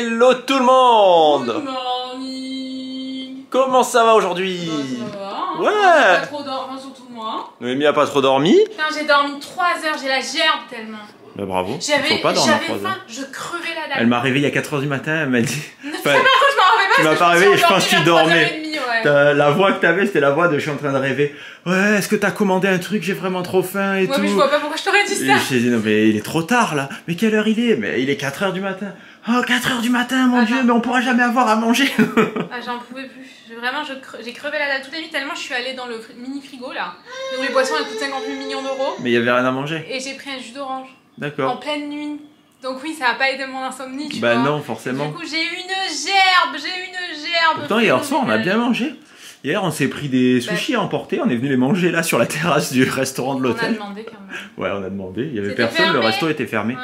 Hello tout le monde. Good morning. Comment ça va aujourd'hui? Ça va. Ouais. Pas trop dormi, surtout moi. Noémie a pas trop dormi. Putain, j'ai dormi 3 heures, j'ai la gerbe tellement. Bah bravo. J'avais Faut pas dormir 3 faim, heures. je crevais la dalle. Elle m'a réveillé à 4 h du matin, elle m'a dit... Enfin, je m'en rappelle pas. Tu m'as pas réveillé, je pense que tu dormais. Ouais. La voix que t'avais, c'était la voix de je suis en train de rêver. Ouais, est-ce que t'as commandé un truc? J'ai vraiment trop faim et tout. Mais je vois pas pourquoi je t'aurais dit ça. Et je t'ai dit non mais il est trop tard là. Mais quelle heure il est? Mais il est 4 h du matin. Oh 4 h du matin mon Dieu, mais on pourra jamais avoir à manger. Ah j'en pouvais plus. Vraiment j'ai crevé la dalle toute la nuit tellement je suis allée dans le mini frigo là. Donc les boissons elles coûtent 58 millions d'euros. Mais il y avait rien à manger. Et j'ai pris un jus d'orange. D'accord. En pleine nuit. Donc oui, ça a pas aidé mon insomnie, tu vois. Bah non, forcément. Du coup, j'ai une gerbe, Pourtant, hier soir, on a bien mangé. Hier, on s'est pris des sushis à emporter. On est venu les manger là sur la terrasse du restaurant de l'hôtel. On a demandé quand même. Ouais, on a demandé. Il y avait C'était personne, fermé. le resto était fermé. Ouais.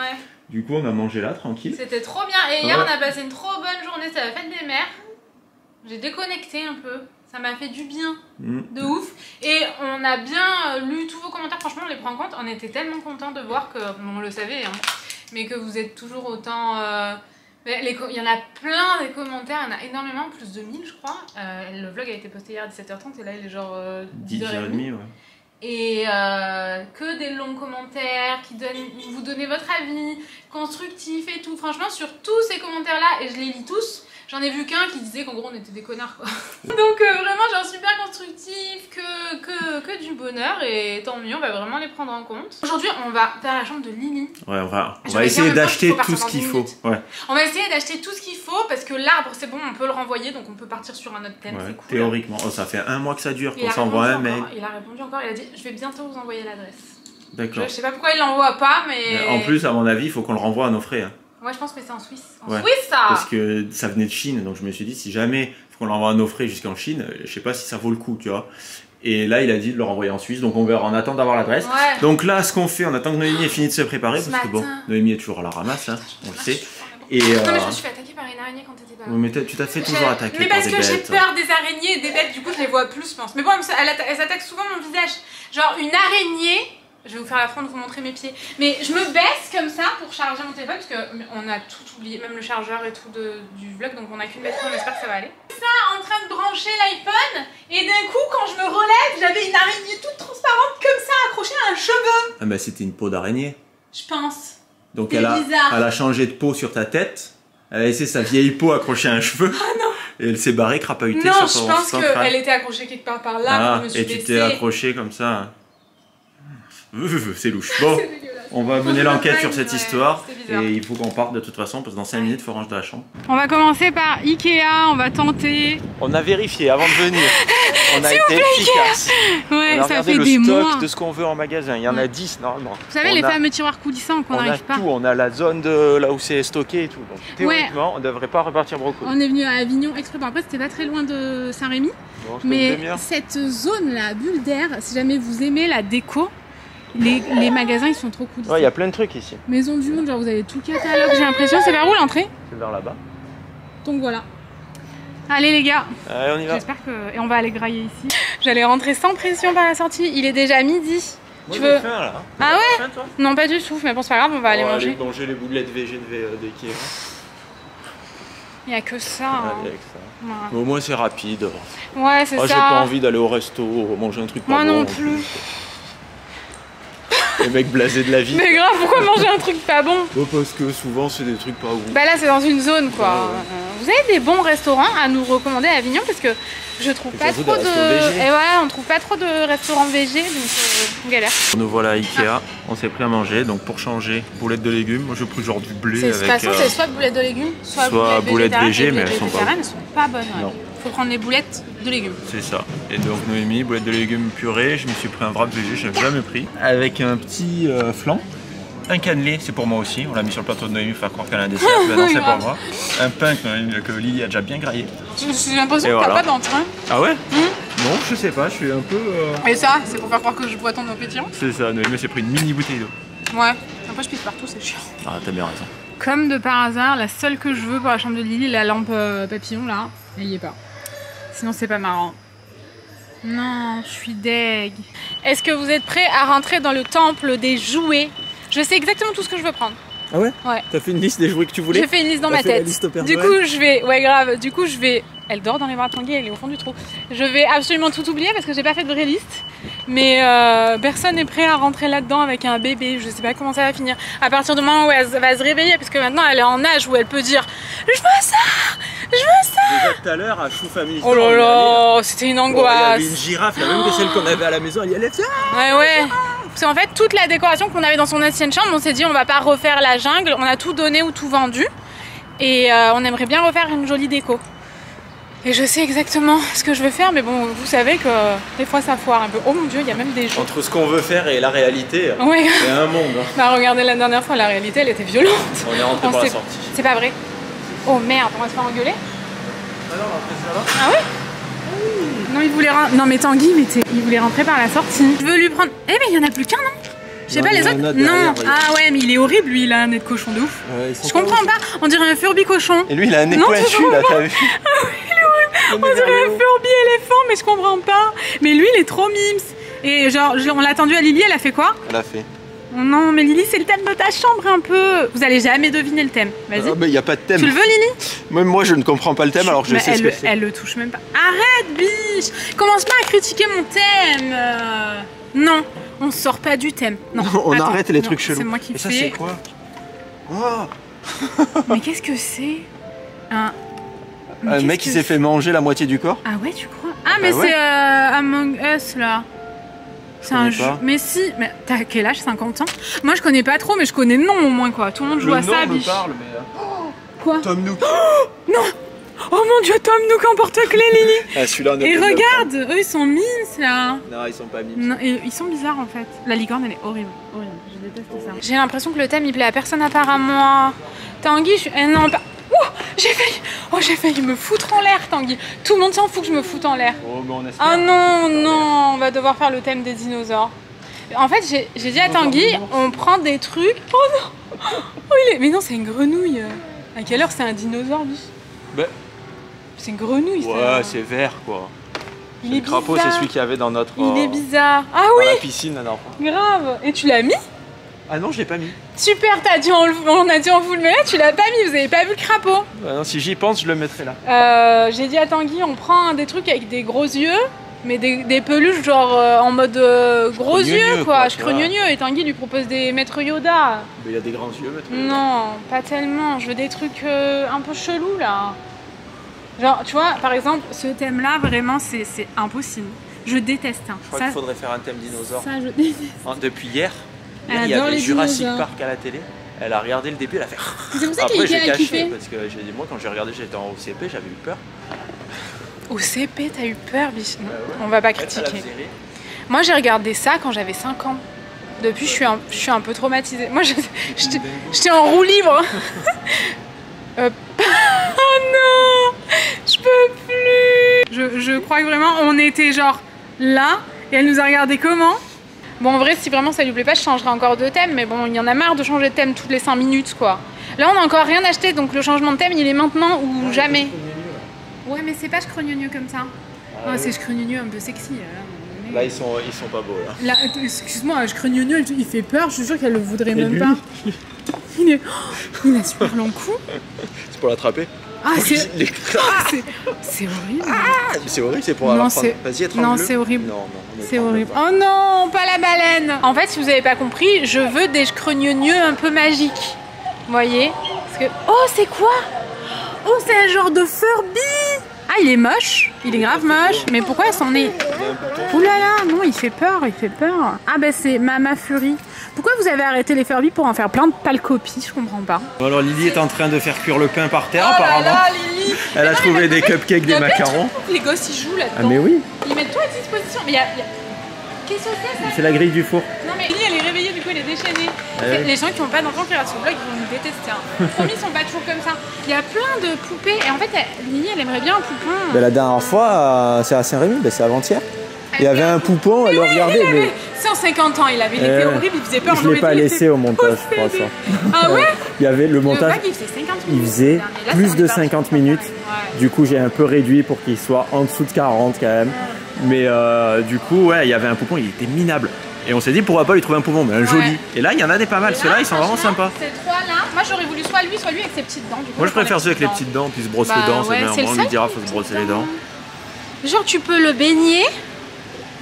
Du coup, on a mangé là, tranquille. C'était trop bien. Et hier, on a passé une trop bonne journée. C'était la fête des mères. J'ai déconnecté un peu. Ça m'a fait du bien. De ouf. Et on a bien lu tous vos commentaires. Franchement, on les prend en compte. On était tellement contents de voir que, bon, on le savait, hein, mais que vous êtes toujours autant... il y en a plein des commentaires, il y en a énormément, plus de 1000 je crois. Le vlog a été posté hier à 17h30 et là il est genre 10h30. Ouais. Et que des longs commentaires qui vous donnez votre avis, constructif et tout. Franchement, sur tous ces commentaires là, et je les lis tous, j'en ai vu qu'un qui disait qu'en gros on était des connards quoi. Donc vraiment genre super constructif, que du bonheur et tant mieux, on va vraiment les prendre en compte. Aujourd'hui on va faire la chambre de Lily. Ouais, on va essayer d'acheter tout ce qu'il faut. Ouais. On va essayer d'acheter tout ce qu'il faut parce que l'arbre c'est bon, on peut le renvoyer donc on peut partir sur un autre thème, c'est cool. Théoriquement, oh, ça fait 1 mois que ça dure qu'on s'envoie un mail. Il a répondu encore, il a dit je vais bientôt vous envoyer l'adresse. D'accord. Je sais pas pourquoi il l'envoie pas mais... En plus à mon avis il faut qu'on le renvoie à nos frais. Hein. Ouais je pense que c'est en Suisse. Ouais. Suisse ça. Parce que ça venait de Chine donc je me suis dit si jamais faut qu'on l'envoie à nos frais jusqu'en Chine, je sais pas si ça vaut le coup tu vois. Et là, il a dit de le renvoyer en Suisse, donc on verra en attendant d'avoir l'adresse. Ouais. Donc là, ce qu'on fait, on attend que Noémie ait fini de se préparer, parce que bon, Noémie est toujours à la ramasse, hein, on le sait. Et non, mais je me suis fait attaquer par une araignée quand t'étais pas là. Mais tu t'as fait toujours attaquer mais par parce des que j'ai bêtes. peur des araignées et des bêtes, du coup je les vois plus, je pense. Mais bon, elles attaquent souvent mon visage. Genre une araignée, je vais vous faire l'affront de vous montrer mes pieds. Mais je me baisse comme ça pour charger mon téléphone, parce qu'on a tout oublié, même le chargeur et tout du vlog, donc on a qu'une batterie, on espère que ça va aller. Ça, en train de brancher l'iPhone, et d'un coup, quand je me relève, j'avais une araignée toute transparente comme ça, accrochée à un cheveu. Ah bah c'était une peau d'araignée. Je pense. Donc elle a changé de peau sur ta tête, elle a laissé sa vieille peau accrochée à un cheveu. Ah non. Et elle s'est barrée crapahutée sur ton central. Non, je pense qu'elle était accrochée quelque part par là, ah, je me suis et baissée. tu t'es accroché comme ça. C'est louche. Bon, on va mener l'enquête sur cette histoire et il faut qu'on parte de toute façon parce que dans 5 minutes il faut ranger la chambre. On va commencer par Ikea, on va tenter. On a vérifié avant de venir. On a été efficace. Ouais, on a ça regardé fait le des stock mois. de ce qu'on veut en magasin. Il y en a 10 normalement. Vous savez, les fameux tiroirs coulissants qu'on n'arrive pas. On a la zone de là où c'est stocké et tout. Donc théoriquement, on devrait pas repartir brocoli. On est venu à Avignon exprès. Après, c'était pas très loin de Saint-Rémy. Mais cette zone là, bulle d'air, si jamais vous aimez la déco, les magasins ils sont trop cool. Ouais, il y a plein de trucs ici. Maison du monde, genre vous avez tout le catalogue, j'ai l'impression. C'est vers où l'entrée? C'est vers là-bas. Donc voilà. Allez les gars. Allez, on y va. J'espère que... Et on va aller grailler ici. J'allais rentrer sans pression par la sortie. Il est déjà midi. Moi, tu veux... faim, là. Ah ouais faim, toi? Non pas du tout, mais bon c'est pas grave, on va aller manger. Aller manger les boulettes VG d'Ikea. Il n'y a que ça. Avec ça. Voilà. Mais au moins c'est rapide. Ouais c'est ça. J'ai pas envie d'aller au resto, manger un truc pas bon. Moi non plus. Les mecs blasés de la vie. Mais grave, pourquoi manger un truc pas bon? Parce que souvent c'est des trucs pas bons. Bah là c'est dans une zone quoi. Ouais. Vous avez des bons restaurants à nous recommander à Avignon parce que je trouve pas trop de... Et ouais, on trouve pas trop de restaurants végé donc galère. Nous voilà à Ikea, on s'est pris à manger donc pour changer boulettes de légumes. Moi j'ai pris genre du blé avec... De toute façon c'est soit boulettes de légumes, soit boulettes végé mais elles sont pas bonnes. Ouais. Faut prendre les boulettes de légumes. C'est ça. Et donc Noémie, boulettes de légumes purée, je me suis pris un wrap végé, je n'avais jamais pris. Avec un petit flan, un cannelé, c'est pour moi aussi. On l'a mis sur le plateau de Noémie pour faire croire qu'elle a un dessert, mais non c'est pour moi. Un pain que Lily a déjà bien graillé. J'ai l'impression que t'as pas d'entrain. Ah ouais? Non, je sais pas, je suis un peu... Et ça, c'est pour faire croire que je bois ton eau pétillante? C'est ça, Noémie s'est pris une mini bouteille d'eau. Ouais, après je pisse partout, c'est chiant. Ah t'as bien raison. Comme de par hasard, la seule que je veux pour la chambre de Lily, la lampe papillon là, elle y est pas. Sinon c'est pas marrant. Non, je suis deg. Est-ce que vous êtes prêts à rentrer dans le temple des jouets? Je sais exactement tout ce que je veux prendre. Ah ouais? Ouais. T'as fait une liste des jouets que tu voulais? J'ai fait une liste dans ma tête. Du coup, je vais... Ouais, grave. Du coup, je vais... Elle dort dans les bras de Tanguy, elle est au fond du trou. Je vais absolument tout oublier parce que j'ai pas fait de vraie liste. Mais personne n'est prêt à rentrer là-dedans avec un bébé. Je sais pas comment ça va finir. À partir du moment où elle va se réveiller, parce que maintenant elle est en âge où elle peut dire « Je veux ça! Je veux ça !» Déjà tout à l'heure, à Chou Family Store, oh là là, c'était une angoisse. Il y avait une girafe, la même que celle qu'on avait à la maison, elle y allait. Ouais. Parce qu'en fait, toute la décoration qu'on avait dans son ancienne chambre, on s'est dit on va pas refaire la jungle. On a tout donné ou tout vendu. Et on aimerait bien refaire une jolie déco. Et je sais exactement ce que je veux faire, mais bon, vous savez que des fois ça foire un peu. Oh mon dieu, il y a même des jeux. Entre ce qu'on veut faire et la réalité, ouais. C'est un monde. Hein. Bah regardez la dernière fois, la réalité elle était violente. On est rentré par la sortie. C'est pas vrai. Oh merde, on va se faire engueuler. Ah non, on va là. Ah ouais? Non, il voulait non mais Tanguy, il voulait rentrer par la sortie. Je veux lui prendre... Eh mais il y en a plus qu'un, non? Je sais pas les autres. Non. Ah ouais, mais il est horrible lui, il a un nez de cochon de ouf. Je comprends pas, on dirait un Furby cochon. Et lui il a un nez pointu là, t'as vu? Ah oui, il est horrible. On dirait un Furby éléphant, mais je comprends pas. Mais lui il est trop mimes. Et genre, on l'a attendu à Lily, elle a fait quoi? Elle a fait. Oh non, mais Lily, c'est le thème de ta chambre un peu. Vous allez jamais deviner le thème. Vas-y. Ah bah y a pas de thème. Tu le veux, Lily? Même moi, je ne comprends pas le thème, alors je sais ce que c'est. Elle le touche même pas. Arrête, biche. Commence pas à critiquer mon thème. Non, on sort pas du thème. Non. On arrête les trucs chelous. C'est moi qui fais. Et ça, c'est quoi? Oh. Mais qu'est-ce que c'est? Un mec qui s'est fait manger la moitié du corps? Ah ouais, tu crois? Ah, mais c'est Among Us là. C'est un jeu. Mais si, mais t'as quel âge? 50 ans? Moi je connais pas trop, mais je connais le nom au moins quoi. Tout le monde joue à ça, biche. Parle, mais... Quoi? Tom Nook. Oh, non! Oh mon dieu, Tom Nook emporte-clé, Lily! Ah, celui-là, et regarde, eux ils sont mimes là. Non, ils sont pas mimes. Non, ils sont bizarres en fait. La licorne elle est horrible. Horrible, je déteste ça. J'ai l'impression que le thème il plaît à personne à part à moi. Tanguy, je suis. Non, pas. J'ai failli me foutre en l'air, Tanguy. Tout le monde s'en fout que je me foute en l'air. Oh, mais on espère. Ah non, on va devoir faire le thème des dinosaures. En fait, j'ai dit à Tanguy, on prend des trucs. Oh non. Oh, mais non, c'est une grenouille. À quelle heure c'est un dinosaure, biche? Bah. C'est une grenouille, ça. Ouais, c'est vert, quoi. Le crapaud, c'est celui qu'il y avait dans notre... Il est bizarre. Ah oui. Dans la piscine, alors. Grave. Et tu l'as mis? Ah non, je l'ai pas mis. Super, on a dit on vous le met là, tu l'as pas mis, vous avez pas vu le crapaud. Bah non, si j'y pense, je le mettrai là. J'ai dit à Tanguy, on prend des trucs avec des gros yeux, mais des peluches genre en mode gros yeux quoi, scrogneux. Et Tanguy lui propose des maîtres Yoda. Mais il y a des grands yeux, maître Yoda. Non, pas tellement, je veux des trucs un peu chelous là. Genre, tu vois, par exemple, ce thème là, vraiment, c'est impossible. Je déteste. Hein. Je crois qu'il faudrait faire un thème dinosaure. Ça, je déteste. Depuis hier, il y avait Jurassic Park à la télé. Elle a regardé le début, elle a fait. C'est pour ça qu'il a caché parce que j'ai dit moi quand j'ai regardé, j'étais en OCP, j'avais eu peur. Au CP, t'as eu peur, biche? On va pas critiquer. Moi, j'ai regardé ça quand j'avais 5 ans. Depuis, je suis un peu traumatisée. Moi, j'étais en roue libre. Oh non, je peux plus. Je crois que vraiment, on était genre là et elle nous a regardé comment. Bon, en vrai, si vraiment ça lui plaît pas, je changerai encore de thème. Mais bon, il y en a marre de changer de thème toutes les 5 minutes, quoi. Là, on n'a encore rien acheté, donc le changement de thème, il est maintenant ou jamais. Ouais, mais c'est pas scrogneux comme ça. Ah, c'est scrogneux un peu sexy. Là, ils sont pas beaux, là. Excuse-moi, scrogneux, il fait peur. Je suis sûre qu'elle le voudrait même pas. Il a super long cou. C'est pour l'attraper. Ah, c'est horrible. Ah, c'est horrible, c'est pour avoir. Vas-y, attrape-le. Non, c'est horrible. Non, c'est horrible. Oh non, pas la baleine. En fait, si vous avez pas compris, je veux des scrogneux un peu magiques. Vous voyez? Parce que... Oh, c'est quoi? Oh, c'est un genre de Furby. Ah, il est moche. Il est grave moche. Mais pourquoi elle s'en est... Ouh là là, non, il fait peur, il fait peur. Ah, bah c'est Mama Fury. Pourquoi vous avez arrêté les Furby pour en faire plein de pâles copies? Je comprends pas. Bon, alors Lily est en train de faire cuire le pain par terre, apparemment. Là, Lily. Elle a trouvé des cupcakes, des macarons. Les gosses ils jouent là-dedans. Ah mais oui. Ils mettent tout à disposition. Mais qu'est-ce que c'est ça? C'est la grille du four. Non mais Lily elle est réveillée, du coup elle est déchaînée. Les gens qui n'ont pas d'enfants qui regardent ce vlog, ils vont nous détester. Hein. Promis, ils sont pas toujours comme ça. Il y a plein de poupées et en fait Lily elle aimerait bien un poupon. Ben, la dernière fois, c'est à Saint-Rémy, ben, c'est avant-hier. Il y avait un poupon, elle le regardait. Mais... 150 ans, il était horrible, il faisait peur. Je l'ai pas laissé au montage, je crois ça. Ah ouais? Il y avait le montage. Il faisait plus de 50 minutes. Du coup, j'ai un peu réduit pour qu'il soit en dessous de 40 quand même. Mais du coup, ouais, il y avait un poupon, il était minable. Et on s'est dit pourquoi pas lui trouver un poupon, mais un joli. Et là, il y en a des pas mal. Ceux-là, ils sont vraiment sympas. Ces trois-là, Moi j'aurais voulu soit lui avec ses petites dents. Du coup, moi je préfère celui avec les petites dents, puis se brosse les dents, ouais, c'est bien. On lui dira, faut se brosser les dents. Genre tu peux le baigner,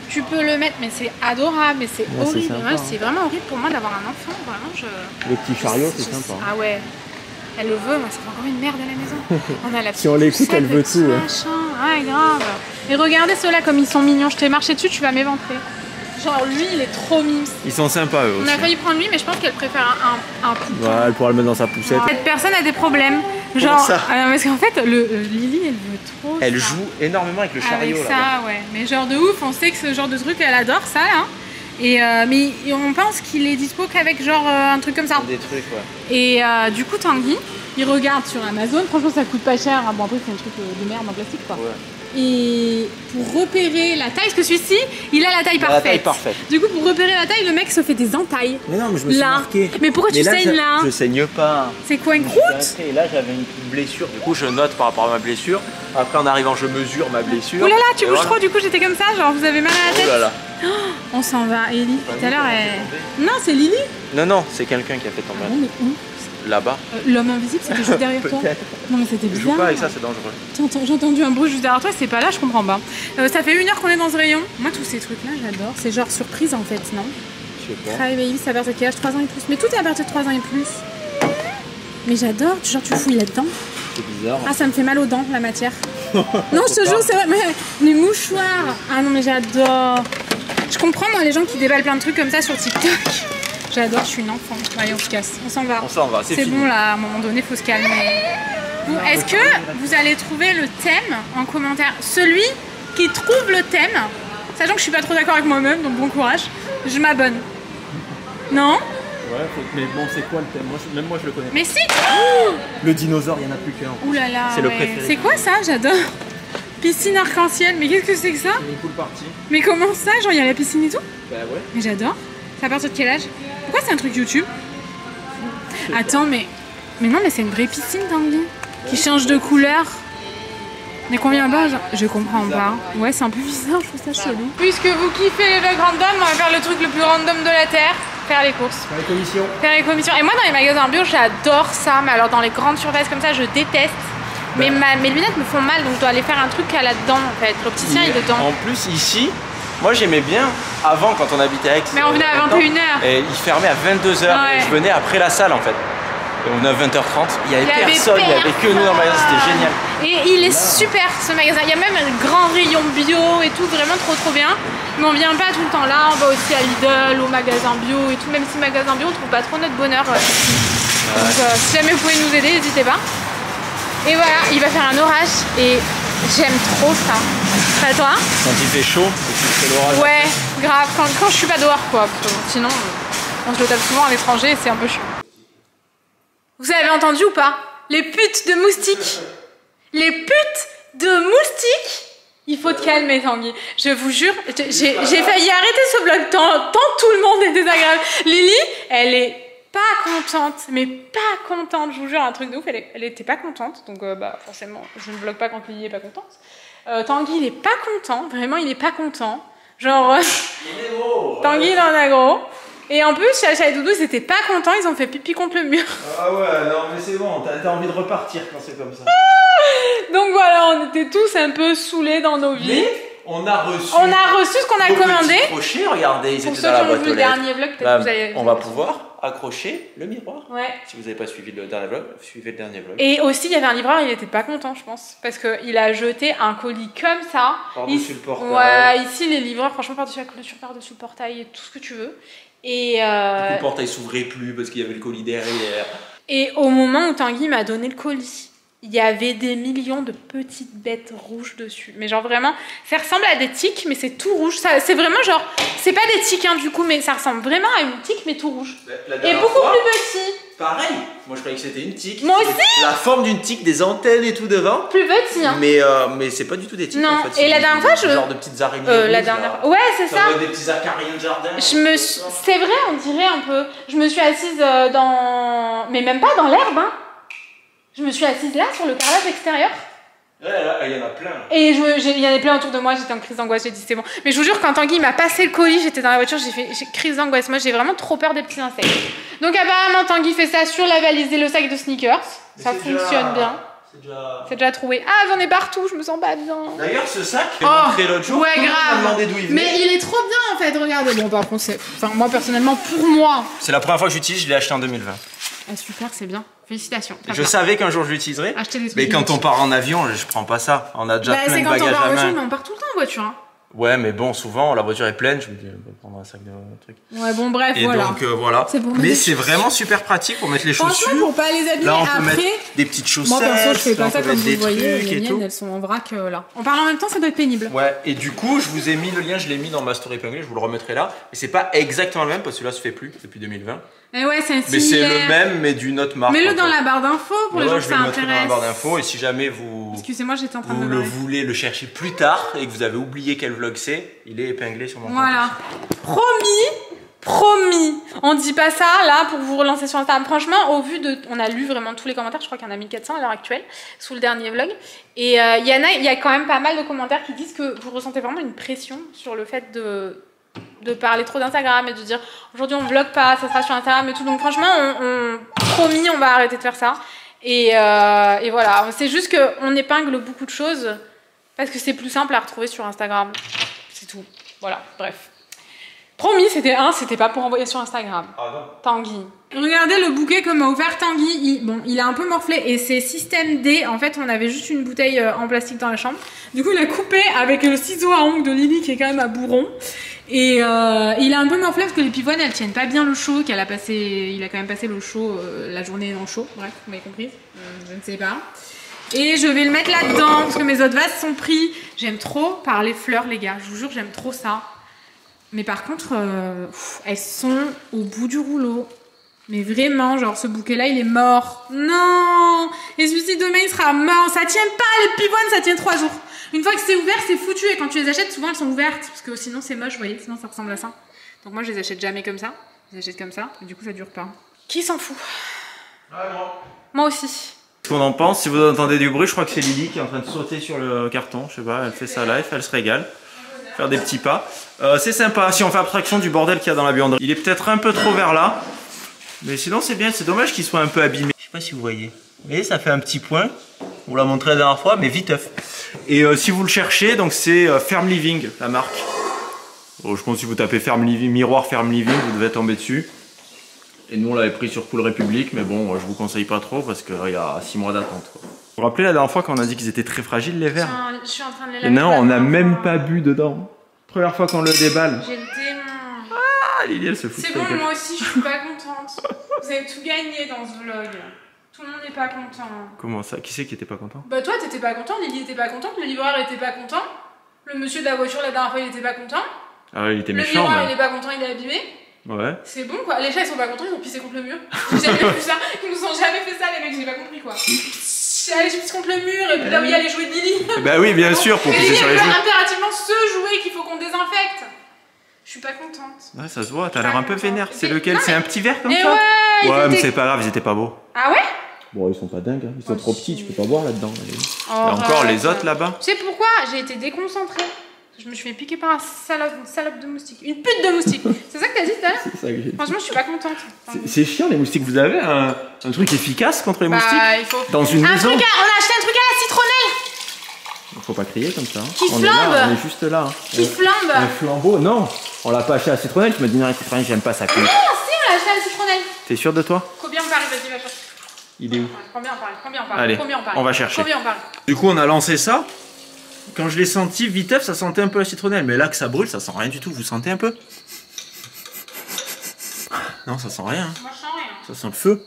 tu peux le mettre, mais c'est adorable, mais c'est horrible. C'est vraiment horrible pour moi d'avoir un enfant, vraiment Le petit chariot, c'est sympa. Ah ouais. Elle le veut, moi ça fait encore une merde à la maison. On a la si on l'écoute, elle veut tout. Ouais, grave. Et regardez ceux-là comme ils sont mignons. Je t'ai marché dessus, tu vas m'éventrer. Genre lui, il est trop mime. Ils sont sympas eux aussi. On a failli prendre lui, mais je pense qu'elle préfère un poupon. Ouais, elle pourra le mettre dans sa poussette. Cette personne a des problèmes. Genre, ça parce qu'en fait, Lily, elle veut trop. Elle joue énormément avec le chariot avec ça, ouais. Mais genre de ouf, on sait que ce genre de truc, elle adore ça là. Et mais on pense qu'il est dispo qu'avec genre un truc comme ça. Des trucs, ouais. Et du coup, Tanguy, il regarde sur Amazon. Franchement, ça coûte pas cher. Bon, après, c'est un truc de merde en plastique, quoi. Ouais. Et pour repérer la taille, parce que celui-ci, il a la taille parfaite. La taille parfaite. Du coup, pour repérer la taille, le mec se fait des entailles. Mais non, mais je me suis marqué. Mais pourquoi tu saignes là? Je saigne pas. C'est quoi, une croûte? Et là, j'avais une blessure. Du coup, je note par rapport à ma blessure. Après, en arrivant, je mesure ma blessure. Oh là là, tu bouges trop. Du coup, j'étais comme ça. Genre, vous avez mal à la tête. Oh là là. Oh, on s'en va. Ellie, tout à l'heure, elle... Non, c'est Lily. Non, c'est quelqu'un qui a fait tomber. Ah bon, mais où? Là-bas. L'homme invisible, c'était juste derrière toi. Non mais c'était bizarre. Je joue pas avec ça, c'est dangereux. J'ai entendu un bruit juste derrière toi, c'est pas là, je comprends pas. Ça fait 1 heure qu'on est dans ce rayon. Moi tous ces trucs là j'adore. C'est genre surprise en fait, non? Je sais pas. Cry Baby, ça part de quel âge? 3 ans et plus. Mais tout est à partir de 3 ans et plus. Mais j'adore, genre tu fouilles là-dedans. C'est bizarre. Ah ça me fait mal aux dents la matière. Non je te jure c'est vrai, mais les mouchoirs. Ah non mais j'adore. Je comprends moi les gens qui déballent plein de trucs comme ça sur TikTok. J'adore, je suis une enfant. Allez, on se casse. On s'en va. On s'en va, c'est bon là, à un moment donné, faut se calmer. Est-ce que vous allez trouver le thème en commentaire? Celui qui trouve le thème, sachant que je suis pas trop d'accord avec moi-même, donc bon courage, je m'abonne. Non? Ouais, mais bon, c'est quoi le thème? Même moi, je le connais. Mais si! Le dinosaure, il y en a plus qu'un. Ouh là là, c'est le préféré. C'est quoi ça? J'adore. Piscine arc-en-ciel, mais qu'est-ce que c'est que ça? C'est une cool partie. Mais comment ça? Genre, il y a la piscine et tout? Bah ouais. Mais j'adore. C'est à partir de quel âge? Pourquoi c'est un truc YouTube? Attends, mais non, mais c'est une vraie piscine, Tanguy, qui change de couleur. Mais combien bas? Je comprends pas. Ouais, c'est un peu bizarre, je trouve ça chelou. Puisque vous kiffez les vlogs random, on va faire le truc le plus random de la terre. Faire les courses. Faire les commissions. Faire les commissions. Et moi, dans les magasins bio, j'adore ça. Mais alors, dans les grandes surfaces comme ça, je déteste. Mais mes lunettes me font mal, donc je dois aller faire un truc à là-dedans, en fait. L'opticien est dedans. En plus, ici... Moi j'aimais bien avant quand on habitait à Aix. Mais on venait à 21h. Et il fermait à 22h. Ouais. Et je venais après la salle en fait. Et on est à 20h30. Il y avait personne, il n'y avait que nous dans le magasin, c'était génial. Et il est super ce magasin. Il y a même un grand rayon bio et tout, vraiment trop bien. Mais on vient pas tout le temps là, on va aussi à Lidl, au magasin bio et tout. Même si magasin bio, on trouve pas trop notre bonheur ici. Ouais. Donc si jamais vous pouvez nous aider, n'hésitez pas. Et voilà, il va faire un orage et j'aime trop ça. Pas toi? Quand il fait chaud, c'est l'orage. Ouais, grave, quand je suis pas dehors quoi. Sinon, on se le tape souvent à l'étranger et c'est un peu chiant. Vous avez entendu ou pas? Les putes de moustiques. Les putes de moustiques. Il faut te calmer, Tanguy. Je vous jure, j'ai failli arrêter ce vlog tant tout le monde est désagréable. Lily, elle est pas contente, mais pas contente, je vous jure, un truc de ouf, elle était pas contente, donc bah forcément, je ne vlog pas quand Lily est pas contente. Tanguy, il est pas content, vraiment, il est pas content. Genre, Tanguy, il en a gros. Et en plus, Chacha et Doudou, ils étaient pas contents, ils ont fait pipi contre le mur. Ah ouais, non mais c'est bon, t'as envie de repartir quand c'est comme ça. Donc voilà, on était tous un peu saoulés dans nos vies. Mais on a reçu ce qu'on a commandé. Crochets, regardez, ils pour étaient ceux dans la qui ont boîte vu aux le lettres. dernier vlog, peut-être que vous allez... On va pouvoir accrocher le miroir. Ouais. Si vous n'avez pas suivi le dernier vlog, suivez le dernier vlog. Et aussi, il y avait un livreur, il était pas content, je pense. Parce qu'il a jeté un colis comme ça. Par-dessus le portail. Ouais, ici, les livreurs, franchement, par-dessus la clôture, par-dessus le portail, et tout ce que tu veux. Et du coup, le portail s'ouvrait plus parce qu'il y avait le colis derrière. Et au moment où Tanguy m'a donné le colis, il y avait des millions de petites bêtes rouges dessus. Mais genre vraiment, ça ressemble à des tiques, mais c'est tout rouge. C'est vraiment genre, c'est pas des tiques hein, du coup, mais ça ressemble vraiment à une tique, mais tout rouge. Et beaucoup plus petit. Pareil, moi je croyais que c'était une tique. Moi aussi. La forme d'une tique, des antennes et tout devant. Plus petit hein. Mais c'est pas du tout des tiques non. en fait. Et la dernière fois, genre de petites araignées. la dernière fois. Ouais, c'est ça. Des petits acariens de jardin. C'est vrai, on dirait un peu. Je me suis assise dans... Mais même pas dans l'herbe hein. Je me suis assise là, sur le carrelage extérieur. Ouais, là, il y en a plein. Et il y en a plein autour de moi, j'étais en crise d'angoisse, j'ai dit c'est bon. Mais je vous jure, quand Tanguy m'a passé le colis, j'étais dans la voiture, j'ai crise d'angoisse. Moi, j'ai vraiment trop peur des petits insectes. Donc apparemment, Tanguy fait ça sur la valise et le sac de sneakers. Mais ça fonctionne bien. C'est déjà trouvé. Ah, j'en ai partout, je me sens pas bien. D'ailleurs, ce sac, j'ai montré l'autre jour. Ouais, grave. Demandé d'où il venait. Mais il est trop bien en fait, regardez. Bon, par contre, moi personnellement, pour moi. C'est la première fois que j'utilise, je l'ai acheté en 2020. Ah, super, c'est bien. Félicitations. Je savais qu'un jour je l'utiliserais. Mais quand on part en avion, je prends pas ça. On a déjà plein de bagages à main. C'est quand on part en voiture, mais on part tout le temps en voiture. Hein. Ouais, mais bon, souvent la voiture est pleine, je me dis, on va prendre un sac de trucs. Ouais, bon, bref, et voilà. donc voilà. Mais c'est vraiment super pratique pour mettre les chaussures. Franchement, pour pas les abîmer. Là, on peut après, mettre des petites chaussettes. Moi, perso, je fais pas ça comme vous voyez. Les miennes, tout. elles sont en vrac là. En parlant en même temps, ça doit être pénible. Ouais, et du coup, je vous ai mis le lien, je l'ai mis dans ma story épinglée, je vous le remettrai là. Et c'est pas exactement le même parce que celui-là se fait plus depuis 2020. Et ouais, c'est mais c'est le même, mais d'une autre marque. Mets-le dans la barre d'infos pour les gens que ça intéresse. Je vais le mettre dans la barre d'infos et si jamais vous. Excusez-moi, j'étais en train de le voulez le chercher plus tard et que vous avez oublié quel vlog c'est, il est épinglé sur mon compte. Voilà. Promis. On dit pas ça là pour vous relancer sur Instagram. Franchement, au vu de. On a lu vraiment tous les commentaires, je crois qu'il y en a 1400 à l'heure actuelle, sous le dernier vlog. Et il y a quand même pas mal de commentaires qui disent que vous ressentez vraiment une pression sur le fait de parler trop d'Instagram et de dire aujourd'hui on vlog pas, ça sera sur Instagram et tout. Donc franchement, promis, on va arrêter de faire ça. Et voilà, c'est juste qu'on épingle beaucoup de choses parce que c'est plus simple à retrouver sur Instagram. C'est tout. Voilà, bref. Promis, c'était pas pour envoyer sur Instagram. Ah non. Tanguy. Regardez le bouquet que m'a offert Tanguy. Il a un peu morflé et c'est système D. En fait, on avait juste une bouteille en plastique dans la chambre. Du coup, il a coupé avec le ciseau à ongles de Lily qui est quand même à bourron. Et il a un peu morflé parce que les pivoines elles tiennent pas bien le chaud. Il a quand même passé le chaud, la journée dans le chaud. Bref, vous m'avez compris. Je ne sais pas. Et je vais le mettre là-dedans parce que mes autres vases sont pris. J'aime trop parler fleurs, les gars. Je vous jure, j'aime trop ça. Mais par contre, elles sont au bout du rouleau. Mais vraiment, genre ce bouquet-là, il est mort. Non. Et celui-ci demain, il sera mort. Ça tient pas, les pivoines, ça tient 3 jours. Une fois que c'est ouvert, c'est foutu. Et quand tu les achètes, souvent, elles sont ouvertes. Parce que sinon, c'est moche, vous voyez. Sinon, ça ressemble à ça. Donc moi, je les achète jamais comme ça. Je les achète comme ça. Et du coup, ça dure pas. Qui s'en fout? Moi aussi. Ce qu'on en pense, si vous entendez du bruit, je crois que c'est Lily qui est en train de sauter sur le carton. Je sais pas, elle fait sa life, elle se régale. Faire des petits pas. C'est sympa si on fait abstraction du bordel qu'il y a dans la buanderie. Il est peut-être un peu trop vers là. Mais sinon, c'est bien. C'est dommage qu'il soit un peu abîmé. Je sais pas si vous voyez. Vous voyez, ça fait un petit point. On vous l'a montré la dernière fois, mais viteuf. Et si vous le cherchez, donc c'est Ferme Living, la marque. Bon, je pense que si vous tapez Ferme Living, miroir Ferme Living, vous devez tomber dessus. Et nous, on l'avait pris sur Cool République, mais bon, je vous conseille pas trop parce qu'il y a 6 mois d'attente. Vous vous rappelez la dernière fois quand on a dit qu'ils étaient très fragiles, les verres? Je suis en train de les laver. Non, on n'a même pas bu dedans. Première fois qu'on le déballe. J'ai le démon. Ah, Lily, elle se fout. C'est bon, moi aussi, je suis pas contente. Vous avez tout gagné dans ce vlog. Tout le monde n'est pas content. Comment ça? Qui c'est qui était pas content? Bah toi, t'étais pas content, Lily était pas contente, le livreur était pas content, le monsieur de la voiture la dernière fois, il était pas content. Ah ouais, il était méchant. Le livreur, il est pas content, il est abîmé. Ouais. C'est bon quoi, les chats ils sont pas contents, ils ont pissé contre le mur. J'ai jamais vu ça, ils nous ont jamais fait ça les mecs, j'ai pas compris quoi. Allez, je pisse contre le mur et puis là où il y a les jouets de Lily. Bah oui, bien sûr, pour pisser sur les jouets. Impérativement ce jouet qu'il faut qu'on désinfecte. Je suis pas contente. Ouais, ça se voit, t'as l'air un peu vénère. C'est lequel? C'est un petit verre comme ça? Ouais, mais c'est pas grave, ils étaient pas beaux. Ah ouais? Bon, ils sont pas dingues, hein. Ils sont trop petits, tu peux pas boire là-dedans. Oh, et encore les autres là-bas. Tu sais pourquoi? J'ai été déconcentrée. Je me suis fait piquer par une salope de moustique. Une pute de moustique. C'est ça que t'as dit tout à l'heure? C'est ça que j'ai dit. Franchement, je suis pas contente. C'est chiant les moustiques. Vous avez un truc efficace contre les moustiques? Il faut... Dans une maison. On a acheté un truc à la citronnelle. Faut pas crier comme ça. Hein. Qui flambe. On est juste là. Hein. Qui flambe. Un flambeau, non. On l'a pas acheté à la citronnelle. Tu m'as dit non, la citronnelle, j'aime pas ça. Ah non, si, on l'a acheté à la citronnelle. T'es sûr de toi? Combien on parle? Vas-y, va chercher. Il est où? Combien on parle? Allez, on va chercher. Combien on parle? Du coup, on a lancé ça. Quand je l'ai senti viteuf, ça sentait un peu la citronnelle. Mais là que ça brûle, ça sent rien du tout. Vous sentez un peu? Non, ça sent rien. Moi, je sens rien. Ça sent le feu.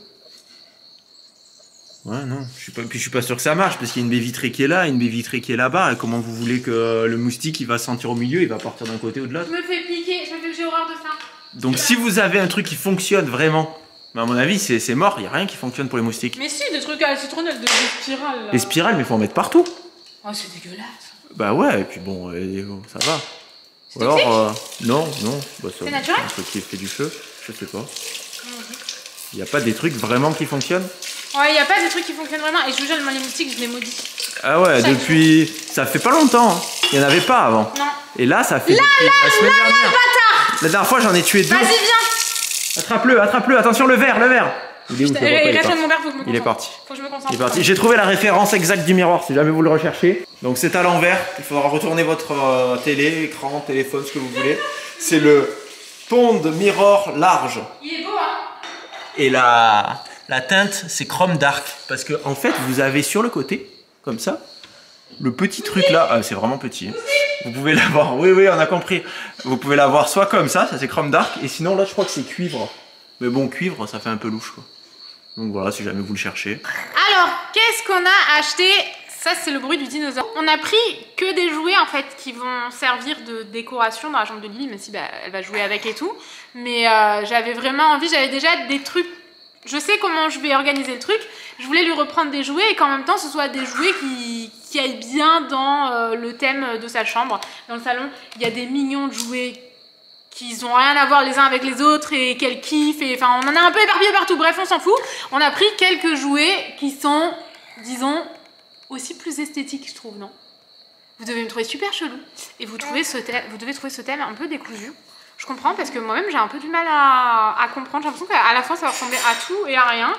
Ouais, non. Puis je suis pas sûr que ça marche parce qu'il y a une baie vitrée qui est là, une baie vitrée qui est là-bas. Et comment vous voulez que le moustique il va sentir au milieu, il va partir d'un côté ou de l'autre? Je me fais piquer, j'ai horreur de ça. Donc si vous avez un truc qui fonctionne vraiment, mais à mon avis c'est mort, il n'y a rien qui fonctionne pour les moustiques. Mais si, des trucs à la citronnelle, des spirales. Là. Les spirales, mais faut en mettre partout. Oh, c'est dégueulasse. Bah ouais, et puis bon, ça va. Ou alors, non, bah, c'est naturel. Un truc qui fait du feu, je sais pas. Il n'y a pas des trucs vraiment qui fonctionnent? Ouais, il n'y a pas des trucs qui fonctionnent vraiment. Et je vous jure, moi, les moustiques, je les maudis. Ah ouais, depuis... Ça fait pas longtemps. Hein. Il y en avait pas avant. Non. Et là, ça fait depuis la semaine dernière. Bâtard. La dernière fois, j'en ai tué 2. Vas-y, viens. Attrape-le, attrape-le. Attention, le verre, le verre. Il est où, il reste mon verre, faut que je me concentre. Il est parti. Faut que je me concentre. Il est parti. J'ai trouvé la référence exacte du miroir, si jamais vous le recherchez. Donc c'est à l'envers. Il faudra retourner votre télé, écran, téléphone, ce que vous voulez. C'est le Pond Mirror large. Il est beau, hein. Et la teinte, c'est Chrome Dark. Parce que en fait, vous avez sur le côté, comme ça, le petit truc là. Ah, c'est vraiment petit. Hein. Vous pouvez l'avoir. Oui, on a compris. Vous pouvez l'avoir soit comme ça c'est Chrome Dark. Et sinon, là, je crois que c'est cuivre. Mais bon, cuivre, ça fait un peu louche, quoi. Donc voilà, si jamais vous le cherchez. Alors, qu'est-ce qu'on a acheté? Ça, c'est le bruit du dinosaure. On a pris que des jouets, en fait, qui vont servir de décoration dans la chambre de Lily, même si bah, elle va jouer avec et tout. Mais j'avais vraiment envie, j'avais déjà des trucs... Je sais comment je vais organiser le truc. Je voulais lui reprendre des jouets et qu'en même temps, ce soit des jouets qui aillent bien dans le thème de sa chambre. Dans le salon, il y a des millions de jouets qui n'ont rien à voir les uns avec les autres et qu'elle kiffe. Et, enfin, on en a un peu éparpillé partout. Bref, on s'en fout. On a pris quelques jouets qui sont, disons, aussi plus esthétiques, je trouve, non? Vous devez me trouver super chelou. Et vous devez trouver ce thème un peu décousu. Je comprends parce que moi-même, j'ai un peu du mal à comprendre. J'ai l'impression qu'à la fin, ça va ressembler à tout et à rien.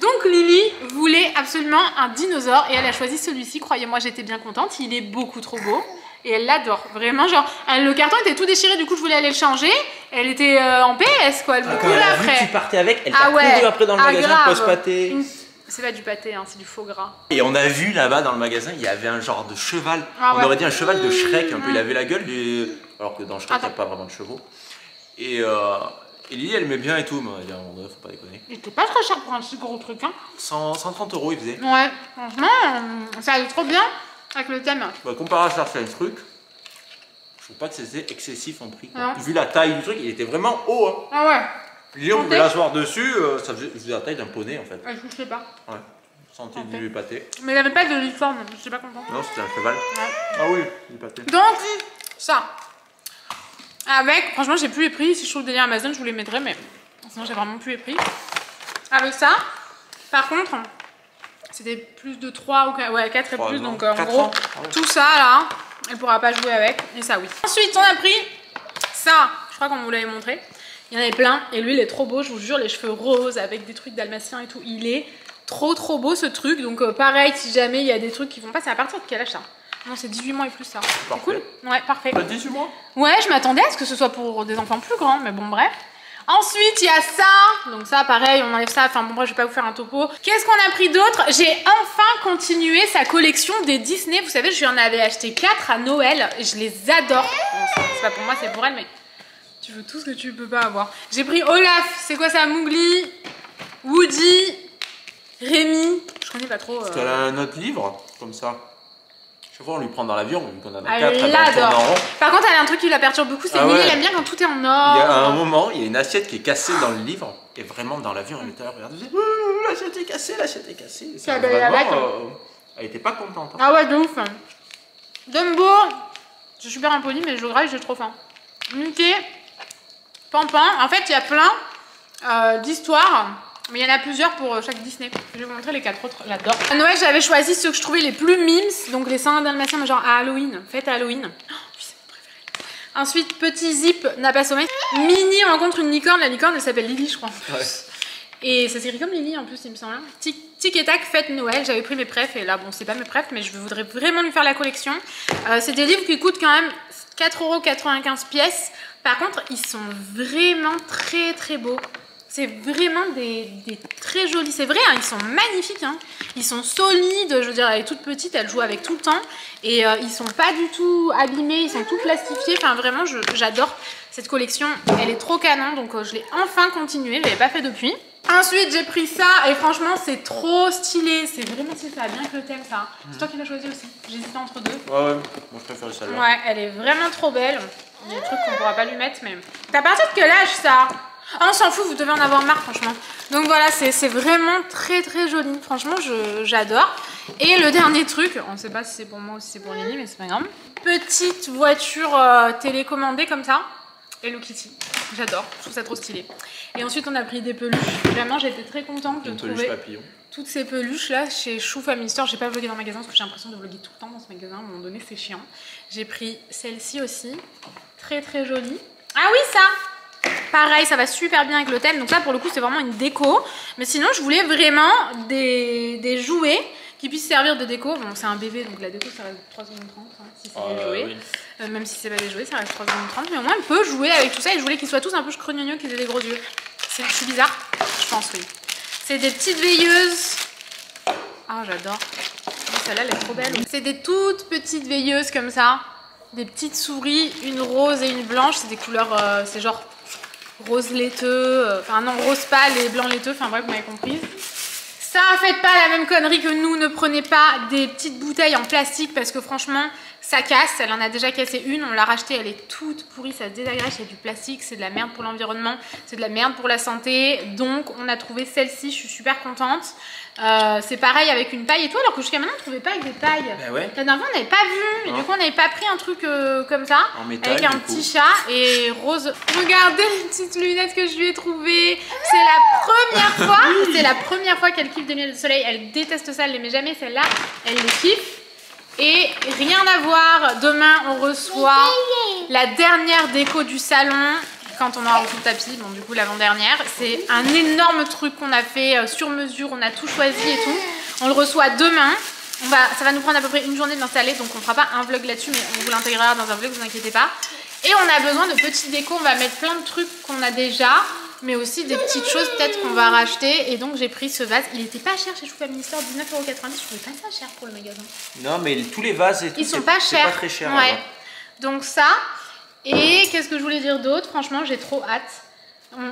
Donc Lily voulait absolument un dinosaure et elle a choisi celui-ci. Croyez-moi, j'étais bien contente. Il est beaucoup trop beau. Et elle l'adore, vraiment, genre, le carton était tout déchiré, du coup je voulais aller le changer. Elle était en PS, quoi, elle me courait après. Vu que tu partais avec, elle t'a couru après dans le magasin pour se pâter. C'est pas du pâté, hein, c'est du faux gras. Et on a vu là-bas dans le magasin, il y avait un genre de cheval. On aurait dit un cheval de Shrek, un peu. Il avait la gueule, alors que dans Shrek, il n'y a pas vraiment de chevaux. Et Lily, elle aimait bien et tout, mais on va dire, faut pas déconner. Il était pas très cher pour un si gros truc, hein. 130 € il faisait. Ouais, franchement, ça allait trop bien. Avec le thème. Bah, comparé à certains trucs, je trouve pas que c'était excessif en prix. Vu la taille du truc, il était vraiment haut. Hein. Ah ouais. Lily, on pouvait l'asseoir dessus, ça faisait la taille d'un poney en fait. Ouais, je sais pas. Ouais. Sentier du pâté. Mais il avait pas de licorne, je suis pas contente. Non, c'était un cheval. Ouais. Ah oui, du pâté. Donc, ça. Avec, franchement, j'ai plus les prix. Si je trouve des liens Amazon, je vous les mettrai, mais sinon, j'ai vraiment plus les prix. Avec ça, par contre. C'était plus de 3 ou 4, ouais, 4 et plus, donc en gros, tout ça là, elle pourra pas jouer avec, et ça oui. Ensuite, on a pris ça, je crois qu'on vous l'avait montré, il y en avait plein, et lui il est trop beau, je vous jure, les cheveux roses avec des trucs dalmatiens et tout, il est trop beau ce truc, donc pareil, si jamais il y a des trucs qui vont pas, c'est à partir de quel âge ça? Non, c'est 18 mois et plus ça. C'est cool? Ouais, parfait. 18 mois? Ouais, je m'attendais à ce que ce soit pour des enfants plus grands, mais bon, bref. Ensuite, il y a ça. Donc ça, pareil, on enlève ça. Enfin bon, bref, je vais pas vous faire un topo. Qu'est-ce qu'on a pris d'autre? J'ai enfin continué sa collection des Disney. Vous savez, je lui en avais acheté 4 à Noël. Et je les adore. Bon, c'est pas pour moi, c'est pour elle, mais tu veux tout ce que tu peux pas avoir. J'ai pris Olaf. C'est quoi ça? Mowgli, Woody, Rémi. Je connais pas trop. Parce qu'elle a un autre livre, comme ça. Chaque fois, on lui prend dans l'avion, vu qu'on en a 4, elle l'adore. Par contre, elle a un truc qui la perturbe beaucoup, c'est Lily, elle aime bien quand tout est en or. Il y a un moment, il y a une assiette qui est cassée dans le livre, et vraiment dans l'avion, elle était là, regardez, l'assiette est cassée, l'assiette est cassée. C'est la bête. Elle était pas contente. Hein. Ah ouais, de ouf. Dumbo, je suis super impolie, mais je graille, j'ai trop faim. Mickey, Pampin, en fait, il y a plein d'histoires. Mais il y en a plusieurs pour chaque Disney. Je vais vous montrer les 4 autres, j'adore. À Noël, j'avais choisi ceux que je trouvais les plus mimes. Donc les 101 dalmatiens, mais genre à Halloween. Fête à Halloween. Oh, c'est mon préféré. Ensuite, Petit Zip n'a pas sommeil. Mini rencontre une licorne. La licorne, elle s'appelle Lily, je crois. Ouais. Et ça s'écrit comme Lily en plus, il me semble. Tic et tac, fête Noël. J'avais pris mes prefs. Et là, bon, c'est pas mes prefs, mais je voudrais vraiment lui faire la collection. C'est des livres qui coûtent quand même 4,95 € pièce. Par contre, ils sont vraiment très beaux. C'est vraiment des très jolis. C'est vrai, hein, ils sont magnifiques. Hein. Ils sont solides. Je veux dire, elle est toute petite, elle joue avec tout le temps. Et ils sont pas du tout abîmés, ils sont tout plastifiés. Enfin, vraiment, j'adore cette collection. Elle est trop canon, donc je l'ai enfin continuée. Je l'avais pas fait depuis. Ensuite, j'ai pris ça et franchement, c'est trop stylé. C'est vraiment stylé, ça va bien avec le thème, ça. C'est toi qui l'as choisi aussi. J'hésitais entre deux. Ouais, moi je préfère celle-là. Ouais, elle est vraiment trop belle. Il y a des trucs qu'on pourra pas lui mettre, mais. T'as partir de quel âge ça? Ah, on s'en fout, vous devez en avoir marre, franchement. Donc voilà, c'est vraiment très joli. Franchement, j'adore. Et le dernier truc, on ne sait pas si c'est pour moi ou si c'est pour Lily, mais c'est pas grave. Petite voiture télécommandée comme ça. Hello Kitty. J'adore, je trouve ça trop stylé. Et ensuite on a pris des peluches. Vraiment j'étais très contente de trouver toutes ces peluches là chez Chou Family Store. J'ai pas vlogué dans le magasin parce que j'ai l'impression de vloguer tout le temps dans ce magasin. À un moment donné c'est chiant. J'ai pris celle-ci aussi. Très très jolie. Ah oui ça, pareil ça va super bien avec le thème. Donc là pour le coup c'est vraiment une déco. Mais sinon je voulais vraiment des jouets qui puissent servir de déco. Bon c'est un bébé donc la déco ça reste 3 secondes 30 hein, si c'est des jouets. Oui. Même si c'est pas des jouets ça reste 3 secondes 30. Mais au moins on peut jouer avec tout ça. Et je voulais qu'ils soient tous un peu chrognonieux, qu'ils aient des gros yeux. Je suis bizarre? Je pense oui. C'est des petites veilleuses. Ah j'adore. Celle-là elle est trop belle. C'est des toutes petites veilleuses comme ça. Des petites souris, une rose et une blanche. C'est des couleurs, c'est genre rose laiteux. Enfin non rose pâle et blanc laiteux. Enfin bref vous m'avez compris. Ça, faites pas la même connerie que nous, ne prenez pas des petites bouteilles en plastique parce que franchement, ça casse. Elle en a déjà cassé une, on l'a rachetée, elle est toute pourrie, ça se désagrège, c'est du plastique, c'est de la merde pour l'environnement, c'est de la merde pour la santé. Donc, on a trouvé celle-ci, je suis super contente. C'est pareil avec une paille et tout, alors que jusqu'à maintenant, on ne trouvait pas avec des pailles. Ben ouais. La dernière fois, on n'avait pas vu, et du coup, on n'avait pas pris un truc comme ça, en métal, avec un petit chat et rose. Regardez les petites lunettes que je lui ai trouvées. C'est la première fois qu'elle kiffe des lunettes de soleil. Elle déteste ça, elle les met jamais. Celle-là, elle les kiffe. Et rien à voir, demain, on reçoit la dernière déco du salon. Quand on aura reçu le tapis, bon du coup l'avant-dernière, c'est un énorme truc qu'on a fait sur mesure, on a tout choisi et tout. On le reçoit demain, ça va nous prendre à peu près une journée de l'installer, donc on fera pas un vlog là-dessus, mais on vous l'intégrera dans un vlog, vous inquiétez pas. Et on a besoin de petites décos, on va mettre plein de trucs qu'on a déjà, mais aussi des petites choses peut-être qu'on va racheter. Et donc j'ai pris ce vase, il était pas cher chez Chou Family Store, 19,90 €, je trouvais pas ça cher pour le magasin. Non mais tous les vases et tout, ils sont pas chers. C'est pas très cher. Ouais. Donc ça... Et qu'est-ce que je voulais dire d'autre? Franchement, j'ai trop hâte.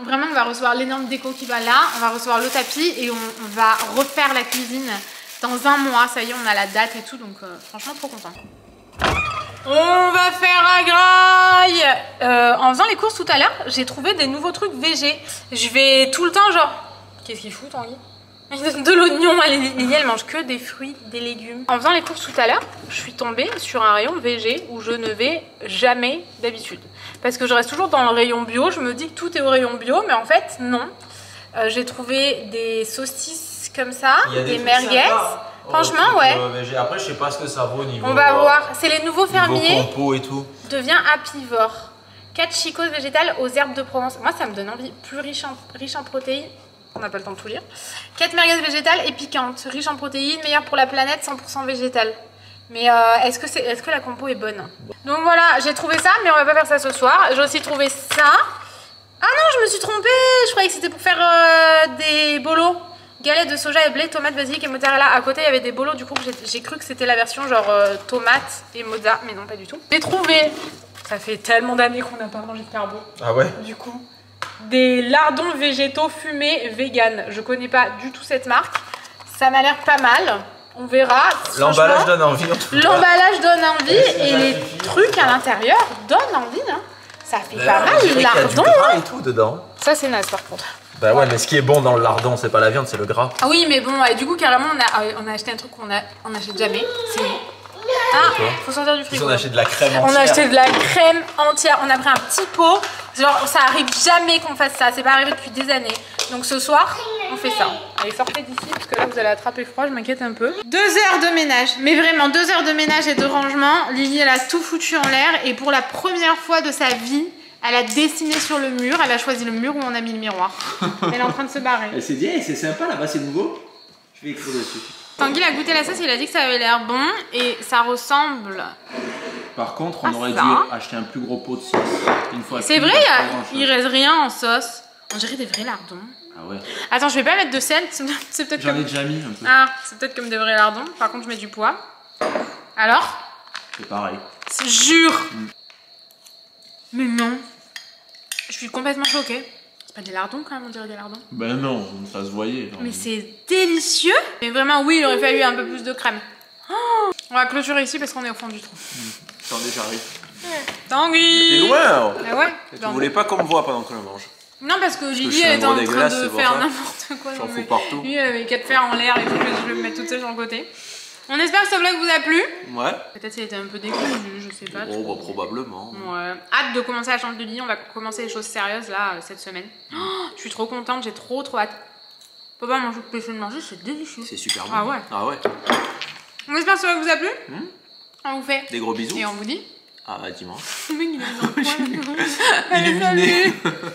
Vraiment, on va recevoir l'énorme déco qui va là. On va recevoir le tapis et on va refaire la cuisine dans un mois. Ça y est, on a la date et tout. Donc, franchement, trop content. On va faire à graille. En faisant les courses tout à l'heure, j'ai trouvé des nouveaux trucs végé. Je vais tout le temps, genre... Qu'est-ce qu'il fout, Tanguy? De l'oignon, Lily elle mange que des fruits, des légumes. En faisant les courses tout à l'heure, je suis tombée sur un rayon végé où je ne vais jamais d'habitude. Parce que je reste toujours dans le rayon bio, je me dis que tout est au rayon bio, mais en fait non. J'ai trouvé des saucisses comme ça, des merguez. Franchement, ouais. Après, je sais pas ce que ça vaut au niveau. On va voir. C'est les nouveaux fermiers. Compo et tout. Devient apivore. 4 chicoses végétales aux herbes de Provence. Moi, ça me donne envie. Plus riche en protéines. On n'a pas le temps de tout lire. 4 merguez végétales et piquantes, riches en protéines, meilleures pour la planète, 100% végétales. Mais est-ce que la compo est bonne? Donc voilà, j'ai trouvé ça, mais on va pas faire ça ce soir. J'ai aussi trouvé ça. Ah non, je me suis trompée. Je croyais que c'était pour faire des bolos. Galettes de soja et blé, tomates, basilic et mozzarella. À côté, il y avait des bolos. Du coup, j'ai cru que c'était la version genre tomate et mozza, mais non, pas du tout. J'ai trouvé. Ça fait tellement d'années qu'on n'a pas mangé de carbo. Ah ouais? Du coup. Des lardons végétaux fumés vegan. Je connais pas du tout cette marque. Ça m'a l'air pas mal. On verra. L'emballage donne envie. L'emballage donne envie et les trucs à l'intérieur donnent envie. Hein. Ça fait pas mal le lardon. Et tout dedans. Ça c'est naze par contre. Bah ouais, mais ce qui est bon dans le lardon, c'est pas la viande, c'est le gras. Ah oui, mais bon, du coup carrément on a acheté un truc qu'on n'achète jamais. C'est... Ah, faut sortir du frigo. On a acheté de la crème entière. On a acheté de la crème entière. On a pris un petit pot. Genre, ça arrive jamais qu'on fasse ça. C'est pas arrivé depuis des années. Donc ce soir, on fait ça. Allez, sortez d'ici parce que là, vous allez attraper froid. Je m'inquiète un peu. 2 heures de ménage. Mais vraiment, 2 heures de ménage et de rangement. Lily, elle a tout foutu en l'air. Et pour la première fois de sa vie, elle a dessiné sur le mur. Elle a choisi le mur où on a mis le miroir. Elle est en train de se barrer. Elle s'est dit, hey, c'est sympa là-bas, c'est nouveau. Je vais écrire dessus. Tanguy a goûté la sauce, il a dit que ça avait l'air bon et ça ressemble. Par contre, on aurait dû acheter un plus gros pot de sauce. Une fois. C'est vrai, il reste rien en sauce. On dirait des vrais lardons. Ah ouais. Attends, je vais pas mettre de sel, c'est peut-être J'en ai déjà mis un peu. Ah, c'est peut-être comme des vrais lardons. Par contre, je mets du poids. Alors? C'est pareil. Jure. Mais non. Je suis complètement choquée. Pas des lardons quand même, on dirait des lardons. Ben non, ça se voyait. Mais c'est délicieux. Mais vraiment, oui, il aurait fallu un peu plus de crème. Oh, on va clôturer ici parce qu'on est au fond du trou. Attendez, j'arrive. Tanguy! T'es loin hein. Ah ouais. Tu voulais pas qu'on me voit pendant que je mange? Non, parce que Lily elle était en train de faire n'importe quoi. J'en fous partout. Lui, il avait qu'à te faire en l'air et tout, je vais me mettre toute seule sur le côté. On espère que ce vlog vous a plu. Ouais. Peut-être qu'il était un peu décondu, je sais pas. Oh, bah, probablement. Ouais. Hâte de commencer la chambre de lit. On va commencer les choses sérieuses là cette semaine. Oh, je suis trop contente, j'ai trop hâte. Papa mange le péché de manger, c'est délicieux. C'est super bon. Ah ouais. Ah ouais. On espère que ça vous a plu. On vous fait des gros bisous. Et on vous dit à dimanche. Le mec il est dans le coin. Allez, Illuminé. salut.